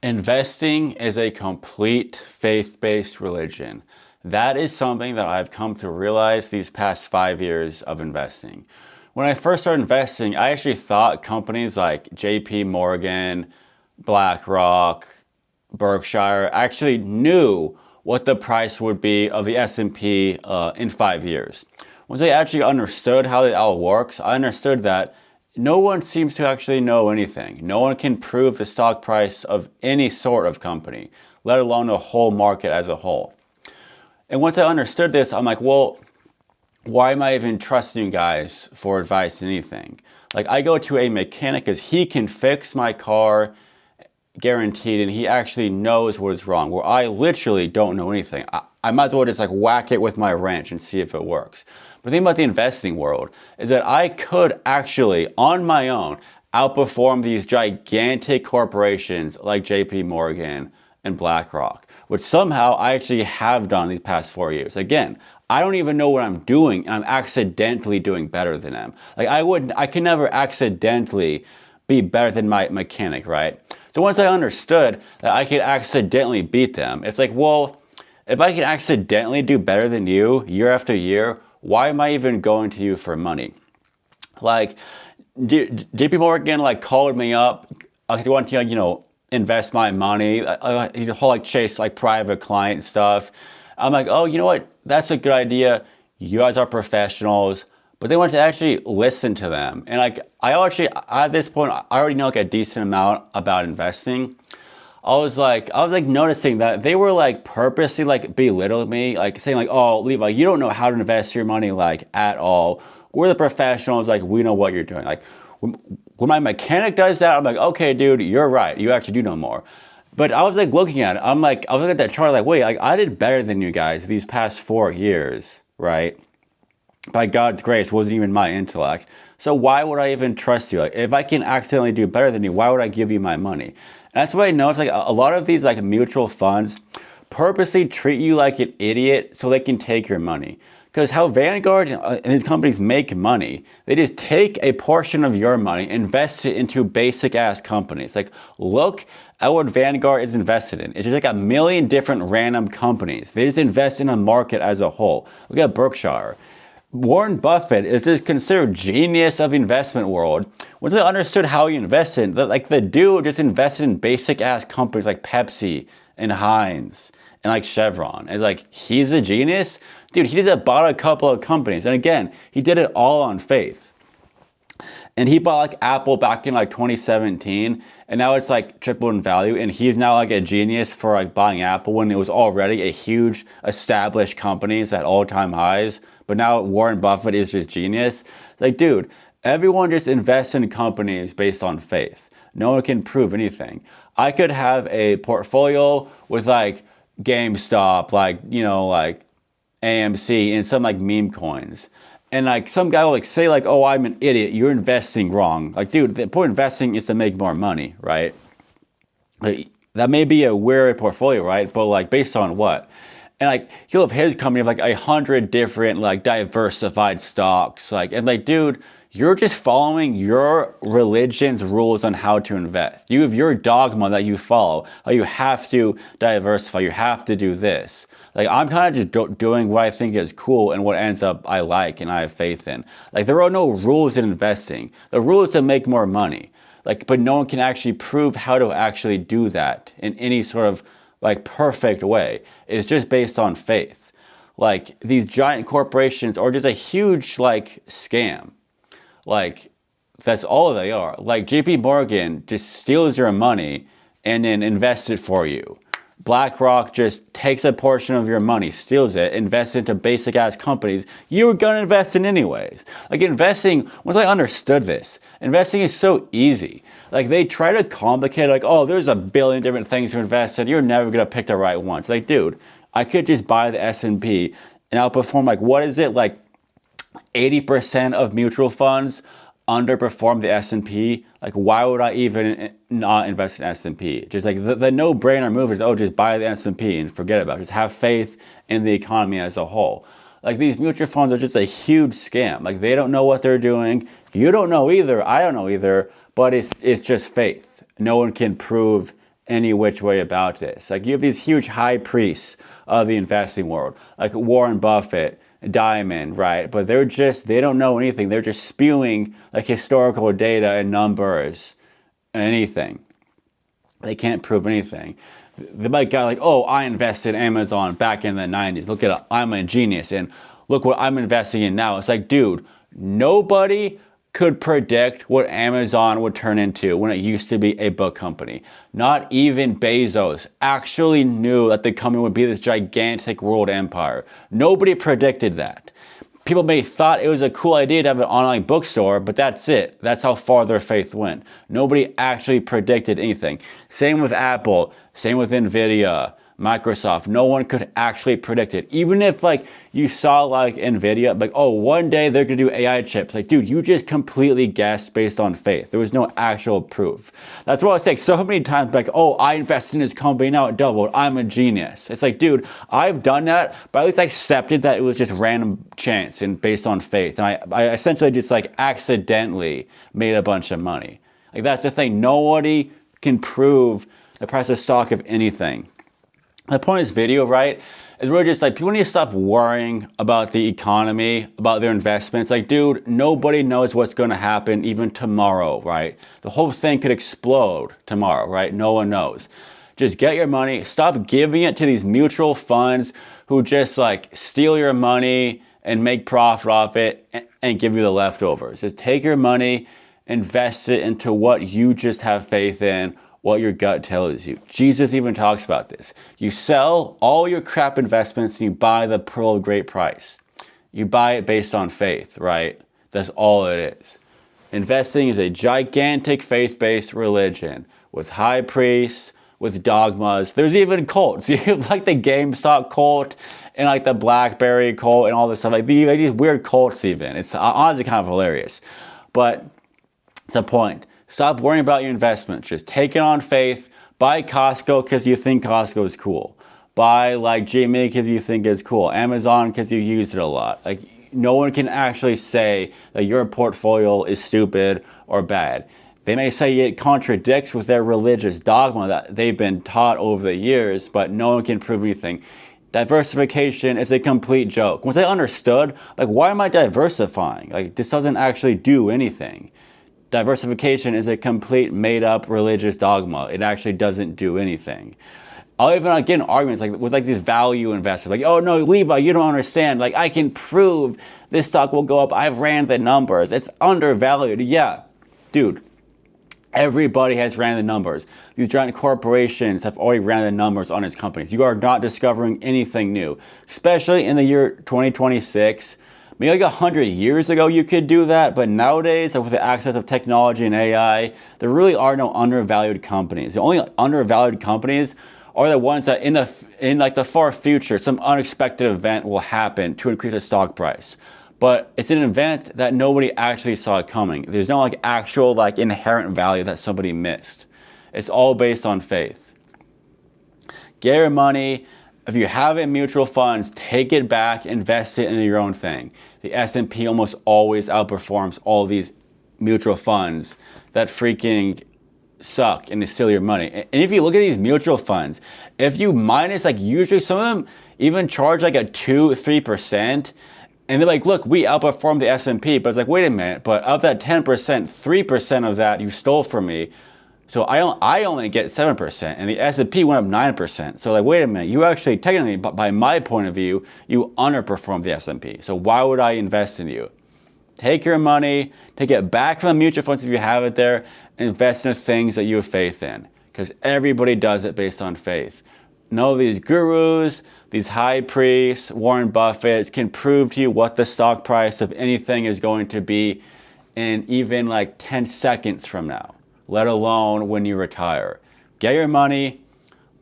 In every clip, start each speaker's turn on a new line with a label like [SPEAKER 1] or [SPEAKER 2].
[SPEAKER 1] Investing is a complete faith-based religion. That is something that I've come to realize these past 5 years of investing. When I first started investing, I actually thought companies like JP Morgan, BlackRock, Berkshire actually knew what the price would be of the S&P in 5 years. Once I actually understood how it all works, I understood that no one seems to actually know anything. No one can prove the stock price of any sort of company, let alone the whole market as a whole. And once I understood this, I'm like, well, why am I even trusting you guys for advice in anything? Like, I go to a mechanic because he can fix my car guaranteed, and he actually knows what is wrong, where I literally don't know anything. I might as well just like whack it with my wrench and see if it works. But the thing about the investing world is that I could actually, on my own, outperform these gigantic corporations like JP Morgan and BlackRock, which somehow I actually have done these past 4 years. Again, I don't even know what I'm doing, and I'm accidentally doing better than them. Like, I can never accidentally be better than my mechanic, right? So once I understood that I could accidentally beat them, it's like, well, if I can accidentally do better than you year after year, why am I even going to you for money? Like, JP Morgan like called me up. They want to, invest my money. The whole like chase like private client stuff. I'm like, oh, you know what? That's a good idea. You guys are professionals. But they want to actually listen to them. And like, at this point, I already know like a decent amount about investing. I was like noticing that they were like purposely like belittling me, like saying like, oh, Levi, you don't know how to invest your money like at all. We're the professionals, like we know what you're doing. Like when my mechanic does that, I'm like, okay, dude, you're right. You actually do know more. But I was like looking at it, I was looking at that chart like, wait, like I did better than you guys these past 4 years, right? By God's grace, it wasn't even my intellect. So why would I even trust you? Like, if I can accidentally do better than you, why would I give you my money? And that's what I know. It's like a lot of these like mutual funds purposely treat you like an idiot so they can take your money. Because how Vanguard and these companies make money, they just take a portion of your money, invest it into basic ass companies. Like, look at what Vanguard is invested in. It's just like a million different random companies. They just invest in a market as a whole. Look at Berkshire. Warren Buffett is this considered genius of the investment world. Once I understood how he invested, like the dude just invested in basic ass companies like Pepsi and Heinz and like Chevron. It's like, he's a genius? Dude, he just bought a couple of companies. And again, he did it all on faith. And he bought like Apple back in like 2017, and now it's like tripled in value. And he's now like a genius for like buying Apple when it was already a huge established company at all-time highs. But now Warren Buffett is just genius. Like, dude, everyone just invests in companies based on faith. No one can prove anything. I could have a portfolio with like GameStop, like, like AMC and some like meme coins. And like some guy will like say like, oh, I'm an idiot, you're investing wrong. Like, dude, the point of investing is to make more money, right? Like, that may be a weird portfolio, right? But like based on what? And like he'll have his company of like 100 different like diversified stocks. Like, and like, dude, you're just following your religion's rules on how to invest. You have your dogma that you follow. How you have to diversify. You have to do this. Like, I'm kind of just doing what I think is cool and what ends up I like and I have faith in. Like, there are no rules in investing. The rule is to make more money. Like, but no one can actually prove how to actually do that in any sort of like perfect way. It's just based on faith. Like, these giant corporations are just a huge like scam. Like, that's all they are. Like, JP Morgan just steals your money and then invests it for you. BlackRock just takes a portion of your money, steals it, invests into basic ass companies you were gonna invest in anyways. Like, investing, once I understood this, investing is so easy. Like, they try to complicate, like, oh, there's a billion different things to invest in, you're never gonna pick the right ones. Like, dude, I could just buy the S&P and outperform, like, what is it, like 80% of mutual funds underperform the S&P. Like, why would I even not invest in S&P? Just like the no-brainer move is, oh, just buy the S&P and forget about it. Just have faith in the economy as a whole. Like, these mutual funds are just a huge scam. Like, they don't know what they're doing. You don't know either. I don't know either. But it's just faith. No one can prove any which way about this. Like you have these huge high priests of the investing world, like Warren Buffett, Diamond, right? But they don't know anything. They're just spewing like historical data and numbers, anything. They can't prove anything. They might go like, oh, I invested in Amazon back in the 90s. Look at it, I'm a genius. And look what I'm investing in now. It's like, dude, nobody could predict what Amazon would turn into when it used to be a book company. Not even Bezos actually knew that the company would be this gigantic world empire. Nobody predicted that. People may thought it was a cool idea to have an online bookstore, but that's it. That's how far their faith went. Nobody actually predicted anything. Same with Apple, same with Nvidia, Microsoft. No one could actually predict it. Even if like you saw like Nvidia, like, oh, one day they're gonna do AI chips. Like, dude, you just completely guessed based on faith. There was no actual proof. That's what I was saying so many times, like, oh, I invested in this company, now it doubled. I'm a genius. It's like, dude, I've done that, but at least I accepted that it was just random chance and based on faith. And I essentially just like accidentally made a bunch of money. Like that's the thing. Nobody can prove the price of stock of anything. The point of this video, right, is really just like people need to stop worrying about the economy, about their investments. Like, dude, nobody knows what's going to happen even tomorrow, right? The whole thing could explode tomorrow, right? No one knows. Just get your money. Stop giving it to these mutual funds who just like steal your money and make profit off it and give you the leftovers. Just take your money, invest it into what you just have faith in, what your gut tells you. Jesus even talks about this. You sell all your crap investments and you buy the pearl of great price. You buy it based on faith, right? That's all it is. Investing is a gigantic faith-based religion with high priests, with dogmas. There's even cults. You have like the GameStop cult and like the BlackBerry cult and all this stuff. Like these weird cults even. It's honestly kind of hilarious. But it's a point. Stop worrying about your investments. Just take it on faith. Buy Costco because you think Costco is cool. Buy like Gmail because you think it's cool. Amazon because you used it a lot. Like no one can actually say that your portfolio is stupid or bad. They may say it contradicts with their religious dogma that they've been taught over the years, but no one can prove anything. Diversification is a complete joke. Once I understood, like, why am I diversifying? Like, this doesn't actually do anything. Diversification is a complete made-up religious dogma. It actually doesn't do anything. I'll even get in arguments like with like these value investors, like, oh no, Levi, you don't understand. Like, I can prove this stock will go up. I've ran the numbers. It's undervalued. Yeah, dude. Everybody has ran the numbers. These giant corporations have already ran the numbers on its companies. You are not discovering anything new, especially in the year 2026. Maybe like 100 years ago you could do that, but nowadays with the access of technology and AI, there really are no undervalued companies. The only undervalued companies are the ones that in like the far future, some unexpected event will happen to increase the stock price. But it's an event that nobody actually saw coming. There's no like actual like inherent value that somebody missed. It's all based on faith. Get your money. If you have it in mutual funds, take it back, invest it in your own thing. The S&P almost always outperforms all these mutual funds that freaking suck and they steal your money. And if you look at these mutual funds, if you minus, like usually some of them even charge like a 2-3%, and they're like, look, we outperformed the S&P, but it's like, wait a minute, but of that 10%, 3% of that you stole from me. So I only get 7%, and the S&P went up 9%. So like, wait a minute, you actually, technically, by my point of view, you underperformed the S&P. So why would I invest in you? Take your money, take it back from the mutual funds if you have it there, and invest in the things that you have faith in. Because everybody does it based on faith. None of these gurus, these high priests, Warren Buffett can prove to you what the stock price of anything is going to be in even like 10 seconds from now, let alone when you retire. Get your money,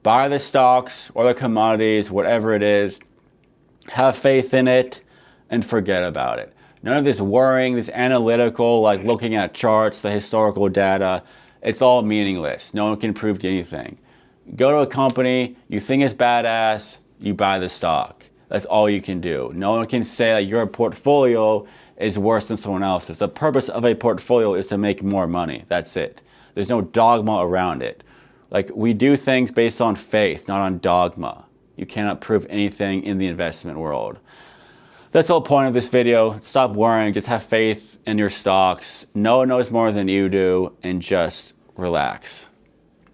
[SPEAKER 1] buy the stocks or the commodities, whatever it is, have faith in it, and forget about it. None of this worrying, this analytical, like looking at charts, the historical data, it's all meaningless. No one can prove to anything. Go to a company, you think it's badass, you buy the stock. That's all you can do. No one can say that your portfolio is worse than someone else's. The purpose of a portfolio is to make more money. That's it. There's no dogma around it. Like, we do things based on faith, not on dogma. You cannot prove anything in the investment world. That's the whole point of this video. Stop worrying, just have faith in your stocks. No one knows more than you do, and just relax.